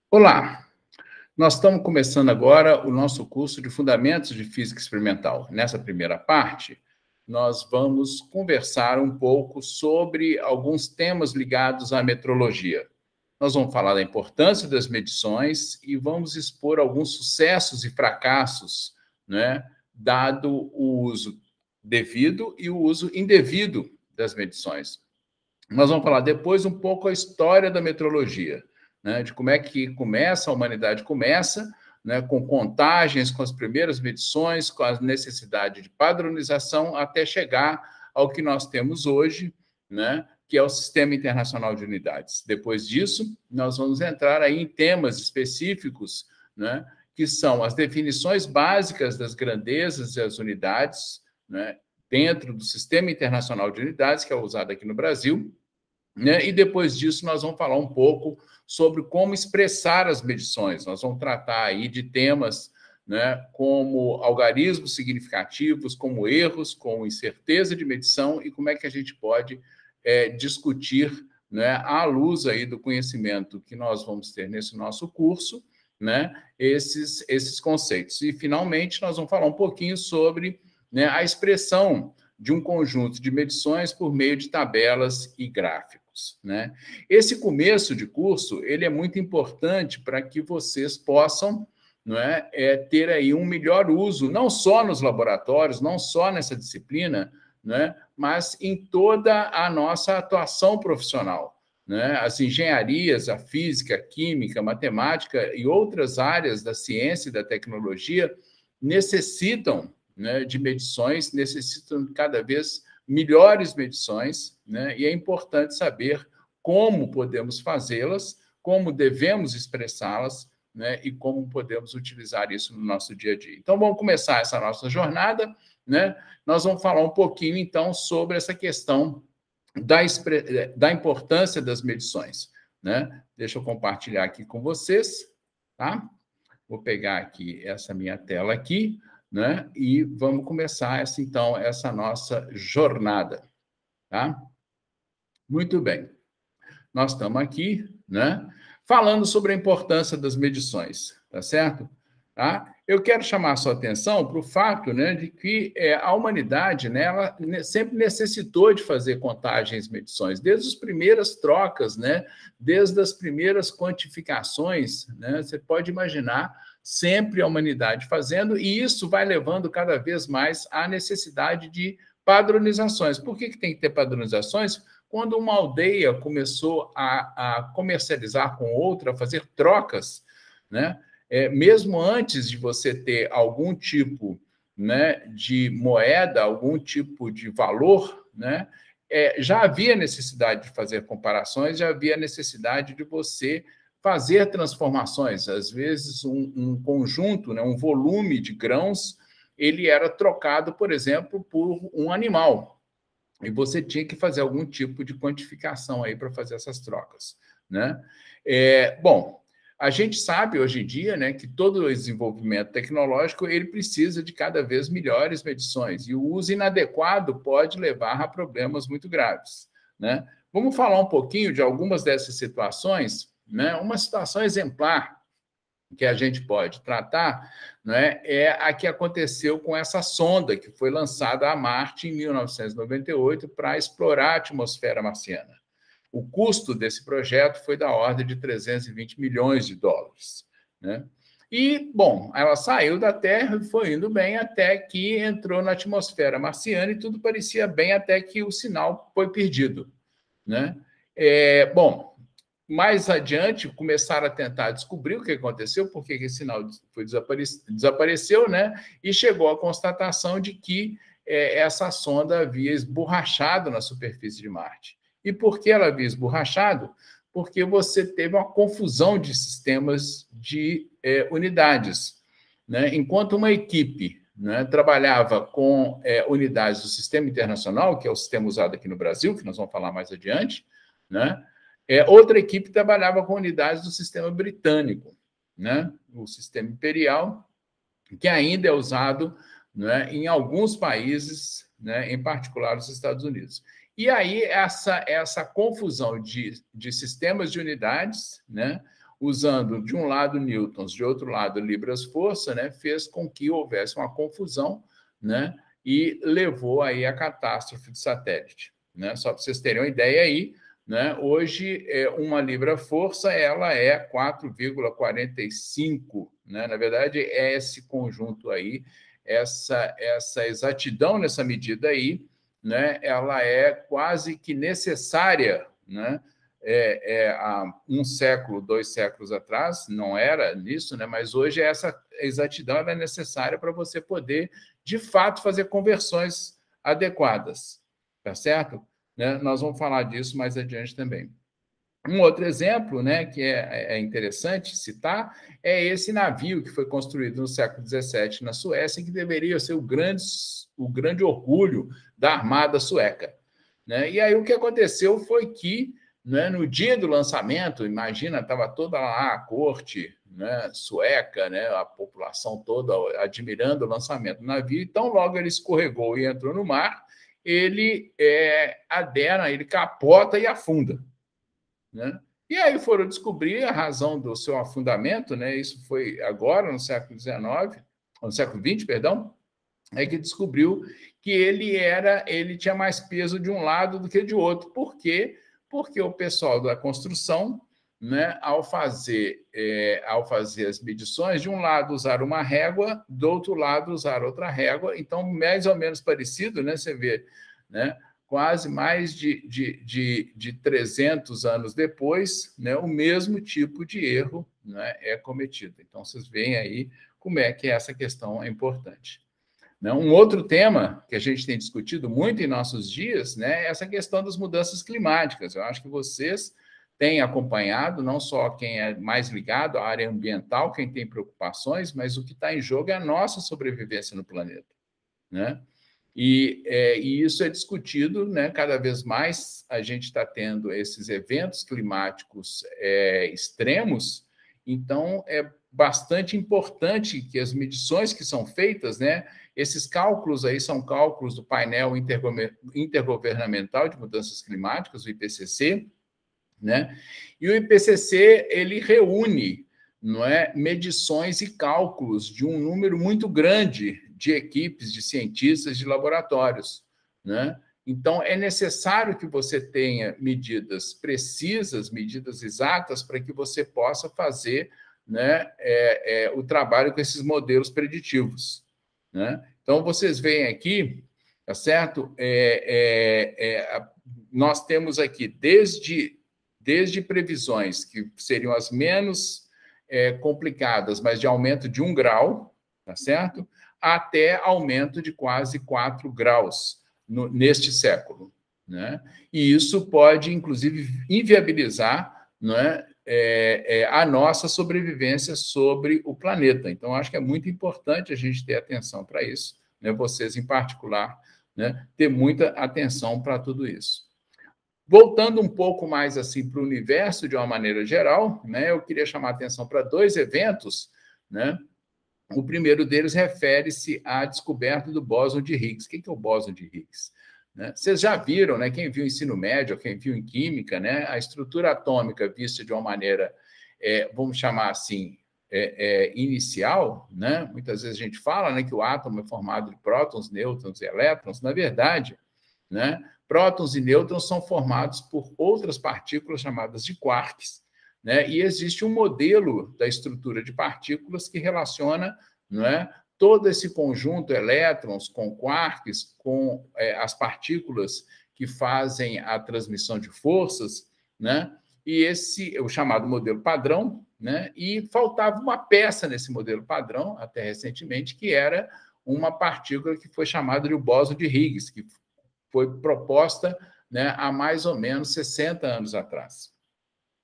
Olá, nós estamos começando agora o nosso curso de Fundamentos de Física Experimental. Nessa primeira parte, nós vamos conversar um pouco sobre alguns temas ligados à metrologia. Nós vamos falar da importância das medições e vamos expor alguns sucessos e fracassos, né, dado o uso devido e o uso indevido das medições. Nós vamos falar depois um pouco a história da metrologia, né, de como é que a humanidade começa, né, com contagens, com as primeiras medições, com a necessidade de padronização, até chegar ao que nós temos hoje, né, que é o Sistema Internacional de Unidades. Depois disso, nós vamos entrar aí em temas específicos, né, que são as definições básicas das grandezas e as unidades, né, dentro do Sistema Internacional de Unidades, que é usado aqui no Brasil, né? E depois disso nós vamos falar um pouco sobre como expressar as medições. Nós vamos tratar aí de temas, né, como algarismos significativos, como erros, como incerteza de medição e como é que a gente pode discutir, né, à luz aí do conhecimento que nós vamos ter nesse nosso curso, né, esses conceitos. E, finalmente, nós vamos falar um pouquinho sobre, né, a expressão de um conjunto de medições por meio de tabelas e gráficos, né? Esse começo de curso ele é muito importante para que vocês possam, não é, ter aí um melhor uso, não só nos laboratórios, não só nessa disciplina, né, mas em toda a nossa atuação profissional, né? As engenharias, a física, a química, a matemática e outras áreas da ciência e da tecnologia necessitam, né, de medições, necessitam cada vez melhores medições, né, e é importante saber como podemos fazê-las, como devemos expressá-las, né, e como podemos utilizar isso no nosso dia a dia. Então, vamos começar essa nossa jornada, né? Nós vamos falar um pouquinho, então, sobre essa questão da importância das medições, né? Deixa eu compartilhar aqui com vocês, tá? Vou pegar aqui essa minha tela aqui, né? E vamos começar essa nossa jornada, tá? Muito bem. Nós estamos aqui, né, falando sobre a importância das medições, tá certo? Tá? Eu quero chamar a sua atenção para o fato, né, de que a humanidade, né, ela sempre necessitou de fazer contagens e medições, desde as primeiras trocas, né, desde as primeiras quantificações, né, você pode imaginar sempre a humanidade fazendo, e isso vai levando cada vez mais à necessidade de padronizações. Por que tem que ter padronizações? Quando uma aldeia começou a comercializar com outra, a fazer trocas, né? Mesmo antes de você ter algum tipo, né, de moeda, algum tipo de valor, né, já havia necessidade de fazer comparações, já havia necessidade de você fazer transformações. Às vezes, um conjunto, né, um volume de grãos, ele era trocado, por exemplo, por um animal. E você tinha que fazer algum tipo de quantificação aí para fazer essas trocas, né? Bom, a gente sabe hoje em dia, né, que todo o desenvolvimento tecnológico ele precisa de cada vez melhores medições e o uso inadequado pode levar a problemas muito graves, né? Vamos falar um pouquinho de algumas dessas situações, né? Uma situação exemplar que a gente pode tratar, né, é a que aconteceu com essa sonda que foi lançada a Marte em 1998 para explorar a atmosfera marciana. O custo desse projeto foi da ordem de 320 milhões de dólares, né? E, bom, ela saiu da Terra e foi indo bem até que entrou na atmosfera marciana e tudo parecia bem até que o sinal foi perdido, né? Bom, mais adiante, começaram a tentar descobrir o que aconteceu, por que esse sinal desapareceu, né? E chegou à constatação de que essa sonda havia esborrachado na superfície de Marte. E por que ela havia esborrachado? Porque você teve uma confusão de sistemas de unidades, né? Enquanto uma equipe, né, trabalhava com unidades do Sistema Internacional, que é o sistema usado aqui no Brasil, que nós vamos falar mais adiante, né? Outra equipe trabalhava com unidades do sistema britânico, né? O sistema imperial, que ainda é usado, né, em alguns países, né, em particular os Estados Unidos. E aí essa confusão de sistemas de unidades, né, usando de um lado newtons, de outro lado libras-força, né, fez com que houvesse uma confusão, né, e levou aí à catástrofe do satélite, né? Só para vocês terem uma ideia aí, né, hoje uma libra-força ela é 4,45, né? Na verdade, é esse conjunto aí, essa exatidão nessa medida aí, né, ela é quase que necessária, né? Há um século, 2 séculos atrás, não era nisso, né? Mas hoje essa exatidão ela é necessária para você poder, de fato, fazer conversões adequadas, tá certo? Né? Nós vamos falar disso mais adiante também. Um outro exemplo, né, que é interessante citar, é esse navio que foi construído no século XVII na Suécia, que deveria ser o grande orgulho da armada sueca, né? E aí o que aconteceu foi que, né, no dia do lançamento, imagina, estava toda lá a corte, né, sueca, né, a população toda admirando o lançamento do navio, então logo ele escorregou e entrou no mar, ele adena, ele capota e afunda, né? E aí foram descobrir a razão do seu afundamento, né? Isso foi agora, no século XIX, no século XX, perdão, é que descobriu que ele tinha mais peso de um lado do que de outro. Por quê? Porque o pessoal da construção, né, ao fazer as medições, de um lado usaram uma régua, do outro lado usaram outra régua, então mais ou menos parecido, né? Você vê, né? Quase mais de 300 anos depois, né, o mesmo tipo de erro, né, é cometido. Então, vocês veem aí como é que essa questão é importante. Um outro tema que a gente tem discutido muito em nossos dias, né, é essa questão das mudanças climáticas. Eu acho que vocês têm acompanhado, não só quem é mais ligado à área ambiental, quem tem preocupações, mas o que está em jogo é a nossa sobrevivência no planeta, né? E isso é discutido, né? Cada vez mais a gente está tendo esses eventos climáticos extremos, então é bastante importante que as medições que são feitas, né? Esses cálculos aí são cálculos do painel intergovernamental de mudanças climáticas, o IPCC, né? E o IPCC ele reúne, não é, medições e cálculos de um número muito grande de equipes de cientistas de laboratórios, né? Então é necessário que você tenha medidas precisas, medidas exatas para que você possa fazer, né, o trabalho com esses modelos preditivos, né? Então vocês veem aqui, tá certo? Nós temos aqui desde previsões que seriam as menos complicadas, mas de aumento de 1 grau, tá certo? Até aumento de quase 4 graus neste século, né? E isso pode, inclusive, inviabilizar, né, a nossa sobrevivência sobre o planeta. Então, acho que é muito importante a gente ter atenção para isso, né? Vocês, em particular, né, ter muita atenção para tudo isso. Voltando um pouco mais assim para o universo de uma maneira geral, né, eu queria chamar a atenção para 2 eventos, né? O primeiro deles refere-se à descoberta do bóson de Higgs. O que é o bóson de Higgs? Né? Vocês já viram, né? Quem viu ensino médio, quem viu em química, né? A estrutura atômica vista de uma maneira, vamos chamar assim, inicial, né? Muitas vezes a gente fala, né, que o átomo é formado de prótons, nêutrons e elétrons. Na verdade, né, prótons e nêutrons são formados por outras partículas chamadas de quarks, né? E existe um modelo da estrutura de partículas que relaciona, não é, todo esse conjunto elétrons com quarks, com as partículas que fazem a transmissão de forças, né? E esse é o chamado modelo padrão, né? E faltava uma peça nesse modelo padrão, até recentemente, que era uma partícula que foi chamada de o bóson de Higgs, que foi proposta, né, há mais ou menos 60 anos atrás.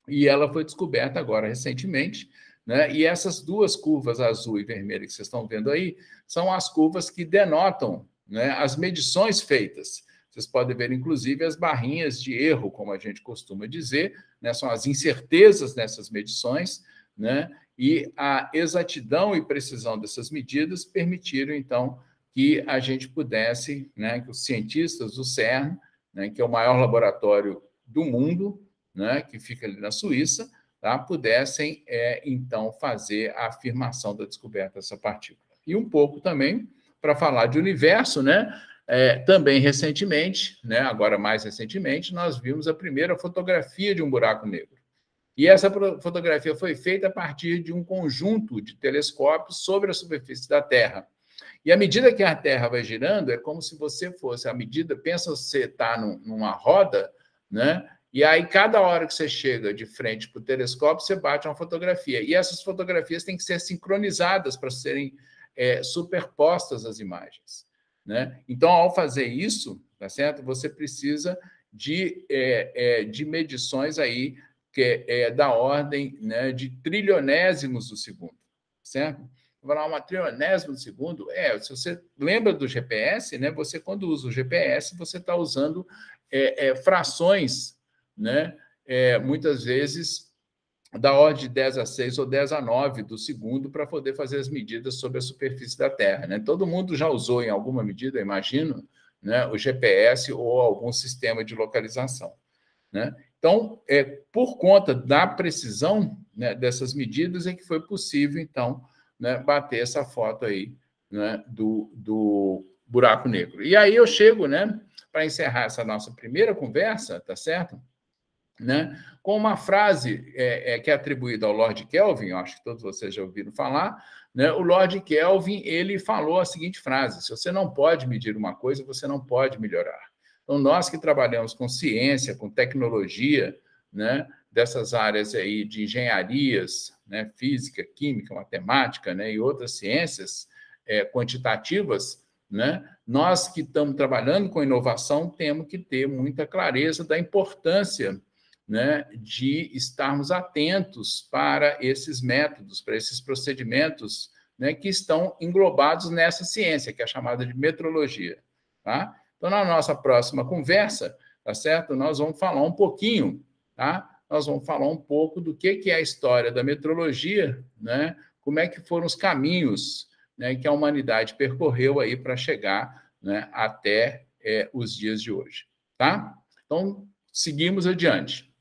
E ela foi descoberta agora recentemente, né? E essas 2 curvas, azul e vermelha, que vocês estão vendo aí, são as curvas que denotam, né, as medições feitas. Vocês podem ver, inclusive, as barrinhas de erro, como a gente costuma dizer, né? São as incertezas nessas medições, né? E a exatidão e precisão dessas medidas permitiram, então, que a gente pudesse, né, que os cientistas do CERN, né, que é o maior laboratório do mundo, né, que fica ali na Suíça, tá, pudessem, então, fazer a afirmação da descoberta dessa partícula. E um pouco também, para falar de universo, né, também recentemente, né, agora mais recentemente, nós vimos a primeira fotografia de um buraco negro. E essa fotografia foi feita a partir de um conjunto de telescópios sobre a superfície da Terra. E à medida que a Terra vai girando, é como se você fosse, à medida, pensa você está numa roda, né? E aí, cada hora que você chega de frente para o telescópio, você bate uma fotografia. E essas fotografias têm que ser sincronizadas para serem superpostas às imagens, né? Então, ao fazer isso, tá certo? Você precisa de medições aí que é da ordem, né, de trilionésimos do segundo, certo? Vou falar uma trilionésima do segundo. Se você lembra do GPS, né, você, quando usa o GPS, você está usando frações, né, muitas vezes da ordem de 10 a 6 ou 10 a 9 do segundo para poder fazer as medidas sobre a superfície da Terra, né? Todo mundo já usou, em alguma medida, imagino, né, o GPS ou algum sistema de localização, né? Então, por conta da precisão, né, dessas medidas, é que foi possível, então, né, bater essa foto aí, né, do buraco negro. E aí eu chego, né, para encerrar essa nossa primeira conversa, tá certo? Né, com uma frase que é atribuída ao Lord Kelvin, eu acho que todos vocês já ouviram falar, né? O Lord Kelvin, ele falou a seguinte frase: se você não pode medir uma coisa, você não pode melhorar. Então, nós que trabalhamos com ciência, com tecnologia, né, dessas áreas aí de engenharias, né, física, química, matemática, né, e outras ciências quantitativas, né, nós que estamos trabalhando com inovação temos que ter muita clareza da importância, né, de estarmos atentos para esses métodos, para esses procedimentos, né, que estão englobados nessa ciência, que é chamada de metrologia, tá? Então, na nossa próxima conversa, tá certo? Nós vamos falar um pouquinho, tá? Nós vamos falar um pouco do que é a história da metrologia, né? Como é que foram os caminhos, né, que a humanidade percorreu aí para chegar, né, até os dias de hoje, tá? Então, seguimos adiante.